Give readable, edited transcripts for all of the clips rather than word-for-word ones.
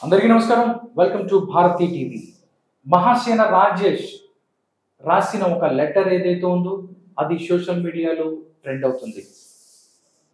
అందరికీ నమస్కారం. Welcome to Bharati TV. Mahasena Rajesh రాసిన ఒక లెటర్ ఏదైతే ఉందో అది సోషల్ మీడియాలో ట్రెండ్ అవుతుంది.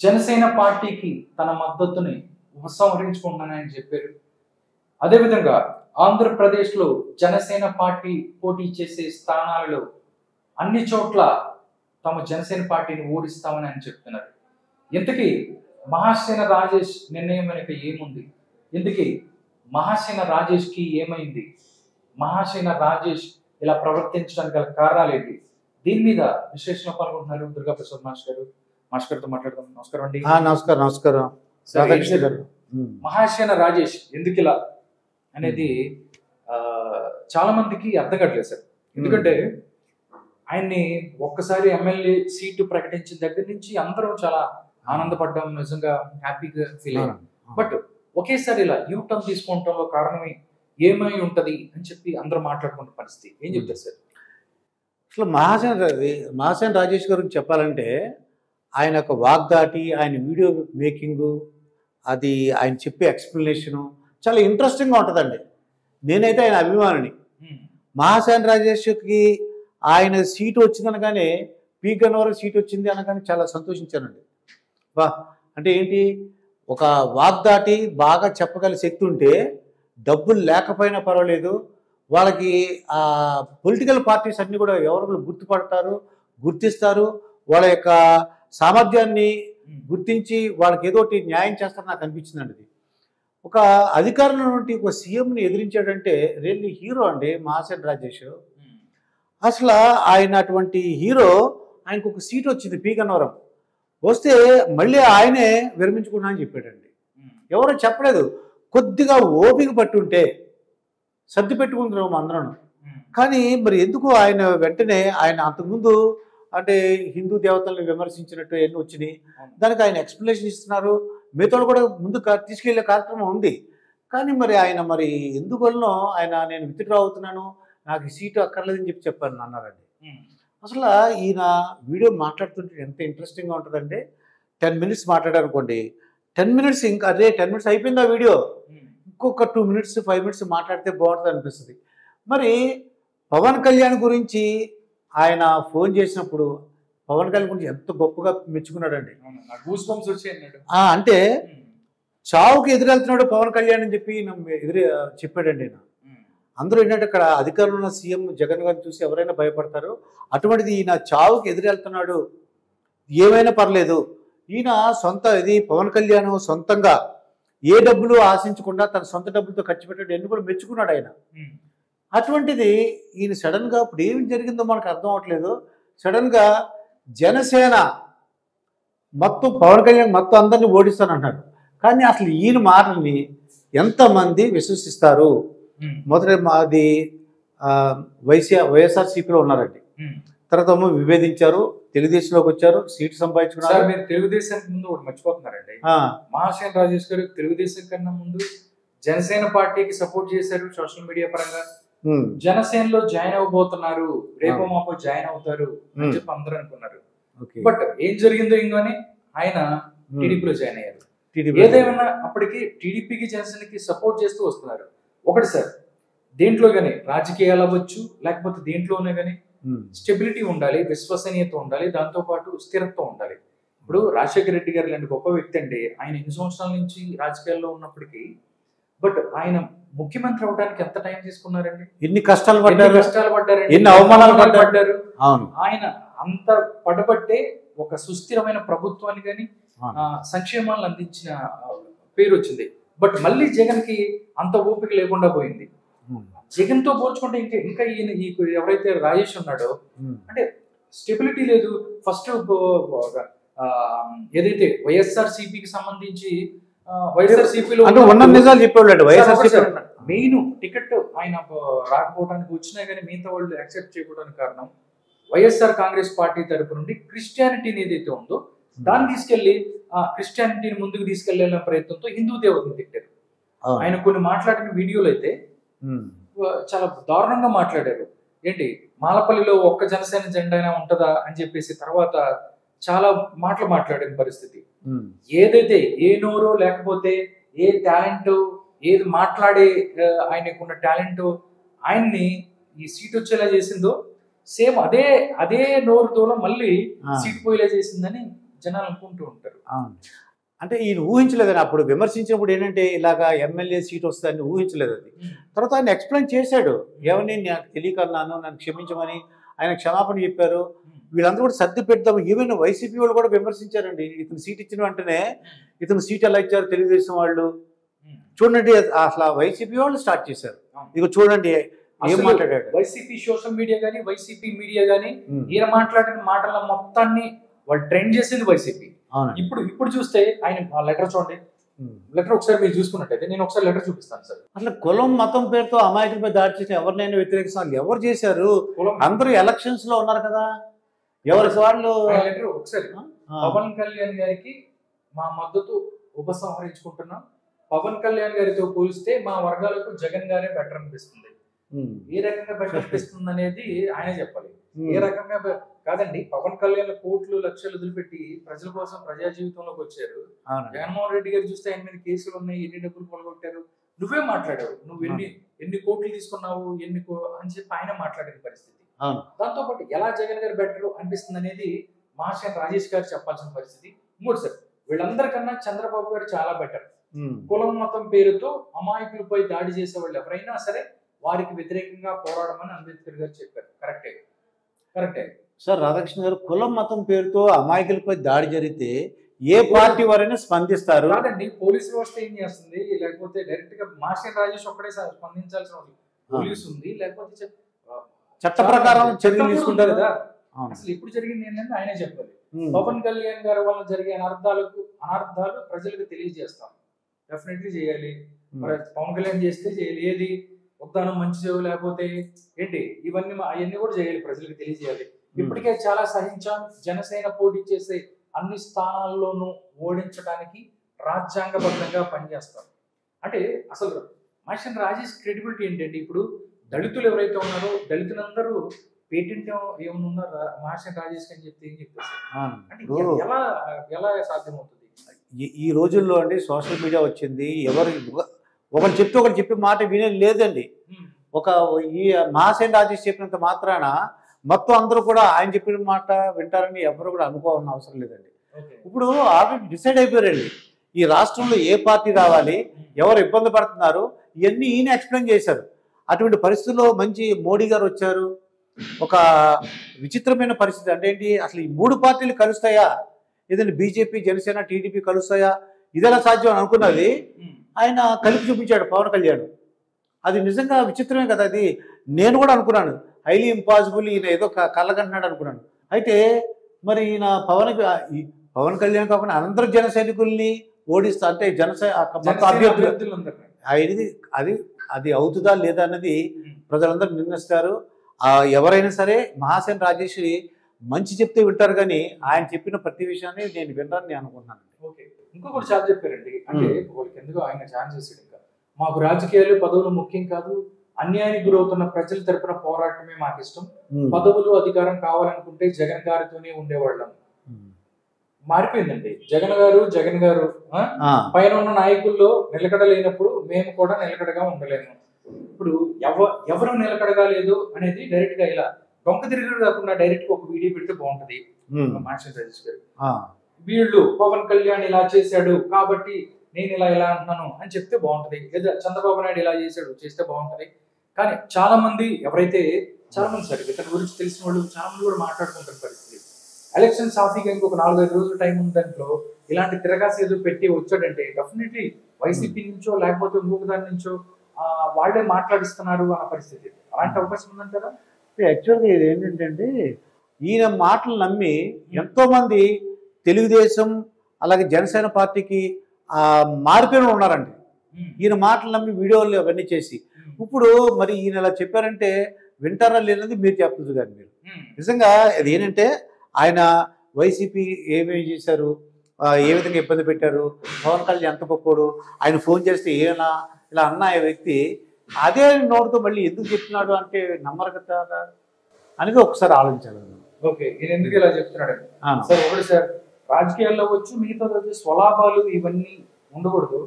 జనసేన పార్టీకి తన మద్దతుని ఉపసంహరించుకుంటున్నానని చెప్పారు. అదేవిధంగా ఆంధ్రప్రదేశ్లో జనసేన పార్టీ పోటీ చేసే స్థానాలలో అన్ని చోట్ల తమ జనసేన పార్టీని ఓడిస్తామని ఆయన చెప్తున్నారు. ఇంతకీ మహాసేన రాజేష్ నిర్ణయం వెనుక ఏముంది? ఇందుకే మహాసేన రాజేష్కి ఏమైంది? మహాసేన రాజేష్ ఇలా ప్రవర్తించడానికి గల కారణాలు ఏంటి? దీని మీద విశ్లేషణ పాల్గొంటున్నారు దుర్గా ప్రసాద్ మాస్టర్ గారు. మాస్టర్ గారితో మాట్లాడదాం. నమస్కారం అండి. నమస్కారం. మహాసేన రాజేష్ ఎందుకు ఇలా అనేది చాలా మందికి అర్థం కావట్లేదు సార్. ఎందుకంటే ఆయన్ని ఒక్కసారి ఎమ్మెల్యే సీటు ప్రకటించిన దగ్గర నుంచి అందరం చాలా ఆనందపడ్డాం, నిజంగా హ్యాపీగా ఫీల్ అయ్యాం. బట్ ఒకేసారి ఇలా యూటర్న్ తీసుకుంటాం కారణం ఏమై ఉంటది అని చెప్పి అందరూ మాట్లాడుకున్న పరిస్థితి. ఏం చెప్తారు సార్? అసలు మహాసేన రాజేష్ గురించి చెప్పాలంటే ఆయన ఒక వాగ్దాటి, ఆయన వీడియో మేకింగు, అది ఆయన చెప్పే ఎక్స్ప్లెనేషను చాలా ఇంట్రెస్టింగ్గా ఉంటుందండి. నేనైతే ఆయన అభిమానిని. మహాసేన రాజేష్కి ఆయన సీటు వచ్చిందనగానే పీ గన్నవరం సీటు వచ్చింది అనగానే చాలా సంతోషించానండి. అంటే ఏంటి, ఒక వాగ్దాటి బాగా చెప్పగల శక్తి ఉంటే డబ్బులు లేకపోయినా పర్వాలేదు, వాళ్ళకి ఆ పొలిటికల్ పార్టీస్ అన్నీ కూడా ఎవరు గుర్తుపడతారు, గుర్తిస్తారు, వాళ్ళ యొక్క సామర్థ్యాన్ని గుర్తించి వాళ్ళకి ఏదో ఒకటి న్యాయం చేస్తారని నాకు అనిపించిందండి. అది ఒక అధికారంలో నుండి ఒక సీఎంని ఎదిరించాడంటే రియల్లీ హీరో అండి మహాసేన రాజేష్. అసలు ఆయన అటువంటి హీరో, ఆయనకు ఒక సీట్ వచ్చింది పీ గన్నవరం, వస్తే మళ్ళీ ఆయనే విరమించుకున్నా అని చెప్పాడండి. ఎవరో చెప్పలేదు. కొద్దిగా ఓపిక పట్టుంటే సర్ది పెట్టుకుంటున్నాము అందరం. కానీ మరి ఎందుకు ఆయన వెంటనే ఆయన అంతకుముందు అంటే హిందూ దేవతలను విమర్శించినట్టు ఎన్ని వచ్చినాయి, దానికి ఆయన ఎక్స్ప్లెనేషన్ ఇస్తున్నారు. మిగతా కూడా ముందు తీసుకెళ్లే కార్యక్రమం ఉంది. కానీ మరి ఆయన మరి ఎందువల్లనో ఆయన నేను విత్డ్రా అవుతున్నాను, నాకు ఈ సీటు అక్కర్లేదని చెప్పాను అన్నారండి. అసలు ఈయన వీడియో మాట్లాడుతుంటే ఎంత ఇంట్రెస్టింగ్గా ఉంటుందంటే 10 minutes మాట్లాడారనుకోండి, 10 minutes ఇంకా అదే 10 minutes అయిపోయింది ఆ వీడియో, ఇంకొక 2 minutes 5 minutes మాట్లాడితే బాగుంటుంది అనిపిస్తుంది. మరి పవన్ కళ్యాణ్ గురించి ఆయన ఫోన్ చేసినప్పుడు పవన్ కళ్యాణ్ గురించి ఎంత గొప్పగా మెచ్చుకున్నాడండి. అంటే చావుకి ఎదురెళ్తున్నాడు పవన్ కళ్యాణ్ అని చెప్పి చెప్పాడండి ఆయన. అందరూ ఏంటంటే అక్కడ అధికారంలో ఉన్న సీఎం జగన్ గారిని చూసి ఎవరైనా భయపడతారు, అటువంటిది ఈయన చావుకి ఎదురెళ్తున్నాడు, ఏమైనా పర్లేదు, ఈయన సొంత ఇది పవన్ కళ్యాణ్ సొంతంగా ఏ డబ్బులు ఆశించకుండా తన సొంత డబ్బులతో ఖర్చు పెట్టాడు ఎన్ని కూడా మెచ్చుకున్నాడు ఆయన. అటువంటిది ఈయన సడన్గా ఇప్పుడు ఏమి జరిగిందో మనకు అర్థం అవ్వట్లేదు. సడన్గా జనసేన మొత్తం పవన్ కళ్యాణ్ మొత్తం అందరినీ ఓడిస్తానంటున్నాడు. కానీ అసలు ఈయన మాటల్ని ఎంతమంది విశ్వసిస్తారు? మొదట మాది వైఎస్ఆర్సీపీలో ఉన్నారండి, తర్వాత విభేదించారు, తెలుగుదేశంలోకి వచ్చారు, సీటు సంపాదించుకున్నారు. మీరు తెలుగుదేశానికి ముందు ఒకటి మర్చిపోతున్నారండి. మహాసేన రాజేష్ గారు తెలుగుదేశం కన్నా ముందు జనసేన పార్టీకి సపోర్ట్ చేశారు సోషల్ మీడియా పరంగా. జనసేనలో జాయిన్ అవ్వబోతున్నారు, రేపో మాపో జాయిన్ అవుతారు అని చెప్పి అందరూ అనుకున్నారు. బట్ ఏం జరిగిందో ఇంకోని ఆయన టీడీపీలో జాయిన్ అయ్యారు. ఏదేమైనా అప్పటికి టీడీపీకి జనసేనకి సపోర్ట్ చేస్తూ వస్తున్నారు. ఒకటి సార్, దేంట్లో కానీ రాజకీయాలు అవ్వచ్చు, లేకపోతే దేంట్లోనే కానీ స్టెబిలిటీ ఉండాలి, విశ్వసనీయత ఉండాలి, దాంతో పాటు స్థిరత్వం ఉండాలి. ఇప్పుడు రాజశేఖర రెడ్డి గారు లాంటి గొప్ప వ్యక్తి అండి. ఆయన ఎన్ని సంవత్సరాల నుంచి రాజకీయాల్లో ఉన్నప్పటికీ బట్ ఆయన ముఖ్యమంత్రి అవడానికి ఎంత టైం తీసుకున్నారండి? ఎన్ని కష్టాలు పడ్డారు, ఎన్ని అవమానాలు పడ్డారు. ఆయన అంత పడబట్టే ఒక సుస్థిరమైన ప్రభుత్వాన్ని కానీ సంక్షేమాలను అందించిన పేరు వచ్చింది. బట్ మళ్ళీ జగన్ కి అంత ఓపిక లేకుండా పోయింది. జగన్ తో పోల్చుకుంటే ఇంకా ఈయన ఎవరైతే రాజేష్ ఉన్నాడో అంటే స్టెబిలిటీ లేదు. ఫస్ట్ ఏదైతే వైఎస్ఆర్సీపీకి సంబంధించి వైఎస్ఆర్సీపీలో మెయిన్ టికెట్ ఆయన రాకపోవడానికి వచ్చినా కానీ మిగతా వాళ్ళు యాక్సెప్ట్ చేయకపోవడానికి కారణం వైఎస్ఆర్ కాంగ్రెస్ పార్టీ తరపు నుండి క్రిస్టియానిటీని ఏదైతే ఉందో దాన్ని తీసుకెళ్లి క్రిస్టియానిటీని ముందుకు తీసుకెళ్లే ప్రయత్నంతో హిందూ దేవతను తిట్టారు. ఆయన కొన్ని మాట్లాడిన వీడియోలు అయితే చాలా దారుణంగా మాట్లాడారు. ఏంటి మాలపల్లిలో ఒక్క జనసేన జెండా అయినా ఉంటుందా అని చెప్పేసి తర్వాత చాలా మాటలు మాట్లాడిన పరిస్థితి. ఏదైతే ఏ నోరో లేకపోతే ఏ టాలెంట్ ఏది మాట్లాడే ఆయనకున్న టాలెంట్ ఆయన్ని ఈ సీట్ వచ్చేలా చేసిందో సేమ్ అదే అదే నోరుతోలో మళ్ళీ సీట్ పోయేలా చేసిందని జనాలు అనుకుంటూ ఉంటారు. అంటే ఈయన ఊహించలేదని అప్పుడు విమర్శించినప్పుడు ఏంటంటే ఇలాగా ఎమ్మెల్యే సీట్ వస్తుందని ఊహించలేదు. అది తర్వాత ఆయన ఎక్స్ప్లెయిన్ చేశాడు, ఏమని నాకు తెలియకన్నాను, నన్ను క్షమించమని ఆయన క్షమాపణ చెప్పారు. వీళ్ళందరూ కూడా సర్ది పెడతాం. ఈవెన్ వైసీపీ వాళ్ళు కూడా విమర్శించారండి. ఇతను సీట్ ఇచ్చిన వెంటనే ఇతను సీట్ ఎలా ఇచ్చారు తెలుగుదేశం వాళ్ళు, చూడండి అసలు వైసీపీ వాళ్ళు స్టార్ట్ చేశారు. ఇక చూడండి ఏం మాట్లాడాడు. వైసీపీ సోషల్ మీడియా కానీ వైసీపీ మీడియా కానీ ఈయన మాట్లాడిన మాటల మొత్తాన్ని వాళ్ళు ట్రెండ్ చేసేది వైసీపీ. ఇప్పుడు చూస్తే ఆయన లెటర్ చూడండి, లెటర్ ఒకసారి మీరు చూసుకున్నట్టయితే నేను ఒకసారి లెటర్ చూపిస్తాను సార్. అసలు కులం మతం పేరుతో అమాయకులపై దాడి చేసిన ఎవరినైనా వ్యతిరేకిస్తాను ఎవరు చేశారు? అందరూ ఎలక్షన్స్ లో ఉన్నారు కదా, ఎవరికి వాళ్ళు. లెటర్ ఒకసారి పవన్ కళ్యాణ్ గారికి మా మద్దతు ఉపసంహరించుకుంటున్నాం, పవన్ కళ్యాణ్ గారితో పోలిస్తే మా వర్గాలకు జగన్ గారే బెటర్ అనిపిస్తుంది. ఏ రకంగా బెటర్ అనిపిస్తుంది అనేది ఆయన చెప్పాలి. ఏ రకంగా కాదండి, పవన్ కళ్యాణ్ కోట్లు లక్షలు వదిలిపెట్టి ప్రజల కోసం ప్రజా జీవితంలోకి వచ్చారు. జగన్మోహన్ రెడ్డి గారు చూస్తే ఆయన మీద కేసులు ఉన్నాయి, ఎన్ని డబ్బులు కొలగొట్టారు, నువ్వే మాట్లాడావు, నువ్వు ఎన్ని కోట్లు తీసుకున్నావు అని చెప్పి ఆయన మాట్లాడిన పరిస్థితి. దాంతో పాటు ఎలా జగన్ గారు బెటర్ అనిపిస్తుంది అనేది మహాసేన రాజేష్ గారు చెప్పాల్సిన పరిస్థితి. ఇంకోటి సార్, వీళ్ళందరికన్నా చంద్రబాబు గారు చాలా బెటర్. కులం మతం పేరుతో అమాయకులపై దాడి చేసే వాళ్ళు ఎవరైనా సరే వారికి వ్యతిరేకంగా పోరాడమని అంబేద్కర్ గారు చెప్పారు. కరెక్టే సార్. రాధాకృష్ణ గారు, కులం మతం పేరుతో అమాయకులపై దాడి జరిగితే ఏ పార్టీ వారైనా స్పందిస్తారు. కాదండి, పోలీసు వ్యవస్థ ఏం చేస్తుంది, లేకపోతే డైరెక్ట్ గా మహాసేన రాజేష్ ఒక్కడే స్పందించాల్సిన పోలీసు ఉంది, లేకపోతే చట్ట ప్రకారం చర్యలు తీసుకుంటారు కదా. అసలు ఇప్పుడు జరిగింది ఏంటంటే ఆయనే చెప్పాలి. పవన్ కళ్యాణ్ గారి వల్ల జరిగే అనర్థాలు ప్రజలకు తెలియజేస్తాం, డెఫినెట్లీ చేయాలి. పవన్ కళ్యాణ్ చేస్తే చేయాలి, ఏది ఉద్దానం మంచి చెవు లేకపోతే ఏంటి ఇవన్నీ అవన్నీ కూడా చేయాలి, ప్రజలకు తెలియజేయాలి. ఇప్పటికే చాలా సహించాం, జనసేన పోటీ చేసే అన్ని స్థానాల్లోనూ ఓడించడానికి రాజ్యాంగబద్ధంగా పనిచేస్తాం. అంటే అసలు మహాసేన రాజేష్ క్రెడిబిలిటీ ఏంటంటే, ఇప్పుడు దళితులు ఎవరైతే ఉన్నారో దళితులందరూ పేటెంట్ ఏమన్నా మహాసేన రాజేష్ అని చెప్తే ఏం చెప్తారు? అంటే ఎలా సాధ్యమవుతుంది? ఈ రోజుల్లో అండి సోషల్ మీడియా వచ్చింది, ఒకరు చెప్తే ఒకరు చెప్పే మాట వినేది లేదండి. ఈ మహాసేన రాజేష్ చెప్పినంత మాత్రాన మొత్తం అందరూ కూడా ఆయన చెప్పిన మాట వింటారని ఎవరు కూడా అనుకోవాల్సిన అవసరం లేదండి. ఇప్పుడు ఆల్రెడీ డిసైడ్ అయిపోయారండి ఈ రాష్ట్రంలో ఏ పార్టీ రావాలి, ఎవరు ఇబ్బంది పడుతున్నారు, ఇవన్నీ ఈయన ఎక్స్ప్లెయిన్ చేశారు. అటువంటి పరిస్థితుల్లో మంచి మోడీ గారు వచ్చారు. ఒక విచిత్రమైన పరిస్థితి అంటే ఏంటి, అసలు ఈ మూడు పార్టీలు కలుస్తాయా, ఏదైనా బీజేపీ జనసేన టీడీపీ కలుస్తాయా, ఇదెలా సాధ్యం అని అనుకున్నది ఆయన కలిపి చూపించాడు పవన్ కళ్యాణ్. అది నిజంగా విచిత్రమే కదా. అది నేను కూడా అనుకున్నాను, హైలీ ఇంపాసిబుల్, ఈయన ఏదో కళ్ళగంటున్నాడు అనుకున్నాను. అయితే మరి ఈయన పవన్ కళ్యాణ్ కాకుండా అందరూ జన సైనికుల్ని ఓడిస్తా అంటే అభ్యర్థులు అది అవుతుందా లేదా అన్నది ప్రజలందరూ నిర్ణయిస్తారు. ఎవరైనా సరే మహాసేన రాజేష్ మంచి చెప్తే వింటారు, కానీ ఆయన చెప్పిన ప్రతి విషయాన్ని నేను వినడానికి నేను అనుకుంటున్నాను. ఇంకొకటి చాలా చెప్పారండి, అంటే వాళ్ళకి ఎందుకు ఆయన ఛాన్స్ చేసాడు, ఇంకా మాకు రాజకీయాలు పదవులు ముఖ్యం కాదు, అన్యాయానికి గురవుతున్న ప్రజల తరపున పోరాటమే మాకు ఇష్టం, పదవులు అధికారం కావాలనుకుంటే జగన్ గారితోనే ఉండేవాళ్ళం. మారిపోయిందండి. జగన్ గారు పైన ఉన్న నాయకుల్లో నిలకడ లేనప్పుడు మేము కూడా నిలకడగా ఉండలేము. ఇప్పుడు ఎవరు నిలకడగా లేదు అనేది డైరెక్ట్ గా ఇలా డొంక తిరిగి కాకుండా డైరెక్ట్ గా ఒక వీడియో పెడితే బాగుంటది. మహాసేన రాజేష్ గారు వీళ్ళు పవన్ కళ్యాణ్ ఇలా చేశాడు కాబట్టి నేను ఇలా అంటున్నాను అని చెప్తే బాగుంటది, లేదా చంద్రబాబు నాయుడు ఇలా చేస్తే బాగుంటది. కానీ చాలా మంది సరే ఇతని గురించి తెలిసిన వాళ్ళు చాలా మంది కూడా మాట్లాడుకుంటారు పరిస్థితి. ఎలక్షన్ సాఫీగా ఇంకొక 4-5 రోజుల టైం ఉన్న దాంట్లో ఇలాంటి తిరగాసి ఏదో పెట్టి వచ్చాడంటే డెఫినెట్లీ వైసీపీ నుంచో లేకపోతే ఇంకొక దాని నుంచో వాళ్ళే మాట్లాడిస్తున్నారు అన్న పరిస్థితి. అలాంటి అవకాశం ఉందంటారా? యాక్చువల్గా ఇది ఏంటంటే ఈయన మాటలు నమ్మి ఎంతో మంది తెలుగుదేశం అలాగే జనసేన పార్టీకి మారిపోయిన ఉన్నారండి. ఈయన మాటలు నమ్మి వీడియోలు అవన్నీ చేసి ఇప్పుడు మరి ఈయన ఇలా చెప్పారంటే వింటారా లేనది మీరు చెప్పదు కానీ మీరు నిజంగా అది ఏంటంటే ఆయన వైసీపీ ఏమేమి చేశారు, ఏ విధంగా ఇబ్బంది పెట్టారు, పవన్ కళ్యాణ్ ఎంత గొప్పోడు, ఆయన ఫోన్ చేస్తే ఏనా ఇలా అన్న ఆ వ్యక్తి అదే నోటితో మళ్ళీ ఎందుకు చెప్తున్నాడు అంటే నమ్మరు కదా అనేది ఒకసారి ఆలోచించాలి. ఓకే, ఈయన ఎందుకు ఇలా చెప్తున్నాడు సార్? ఒకటి సార్, రాజకీయాల్లో వచ్చు మిగతా స్వలాభాలు ఇవన్నీ ఉండకూడదు.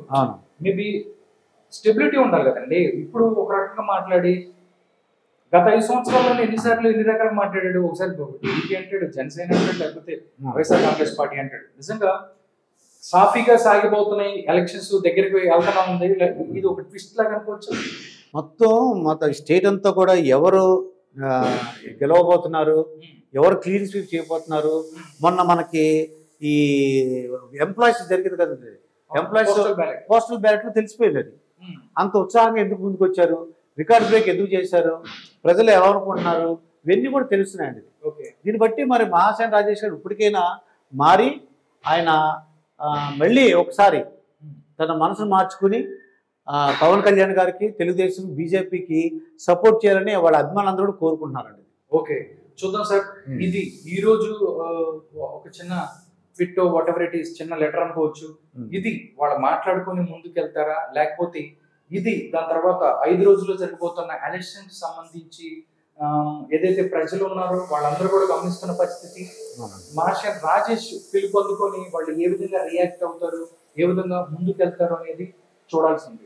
మేబీ స్టెబిలిటీ ఉండాలి కదండి. ఇప్పుడు ఒక రకంగా మాట్లాడి గత 5 సంవత్సరాల్లో ఎన్నిసార్లు ఎన్ని రకాలు మాట్లాడాడు. ఒకసారి టీడీపీ అంటాడు, జనసేన అంటాడు, లేకపోతే వైఎస్ఆర్ కాంగ్రెస్ పార్టీ అంటాడు. నిజంగా సాఫీగా సాగిపోతున్నాయి, ఎలక్షన్స్ దగ్గరికి వెళ్తున్నా ఉంది, ఇది ఒక ట్విస్ట్ లాగా అనుకోవచ్చు. మొత్తం స్టేట్ అంతా కూడా ఎవరు గెలవబోతున్నారు, ఎవరు క్లీన్ స్వీప్ చేయబోతున్నారు. మొన్న మనకి ఈ ఎంప్లాయీస్ జరిగింది కదండి, ఎంప్లాయీస్ పోస్టల్ బ్యాలెట్లో తెలిసిపోయింది. అది అంత ఉత్సాహంగా ఎందుకు ముందుకు వచ్చారు, రికార్డ్ బ్రేక్ ఎందుకు చేశారు, ప్రజలు ఎలా అనుకుంటున్నారు, ఇవన్నీ కూడా తెలుస్తున్నాయండి. దీన్ని బట్టి మరి మహాసేన రాజేష్ గారు ఇప్పటికైనా మారి ఆయన మళ్ళీ ఒకసారి తన మనసును మార్చుకుని పవన్ కళ్యాణ్ గారికి, తెలుగుదేశం, బీజేపీకి సపోర్ట్ చేయాలని వాళ్ళ అభిమానులందరూ కూడా కోరుకుంటున్నారండి. ఓకే, చూద్దాం సార్. ఇది ఈరోజు ఒక చిన్న tweet what ever it is, చిన్న లెటర్ అనుకోవచ్చు. ఇది వాళ్ళు మాట్లాడుకొని ముందుకు వెళ్తారా, లేకపోతే ఇది దాని తర్వాత 5 రోజుల్లో జరిగిపోతున్న ఎలక్షన్ కి సంబంధించి ఏదైతే ప్రజలు ఉన్నారో వాళ్ళందరూ కూడా గమనిస్తున్న పరిస్థితి. మహాసేన రాజేష్ పిలుపు అందుకొని వాళ్ళు ఏ విధంగా రియాక్ట్ అవుతారు, ఏ విధంగా ముందుకు వెళ్తారు అనేది చూడాల్సింది.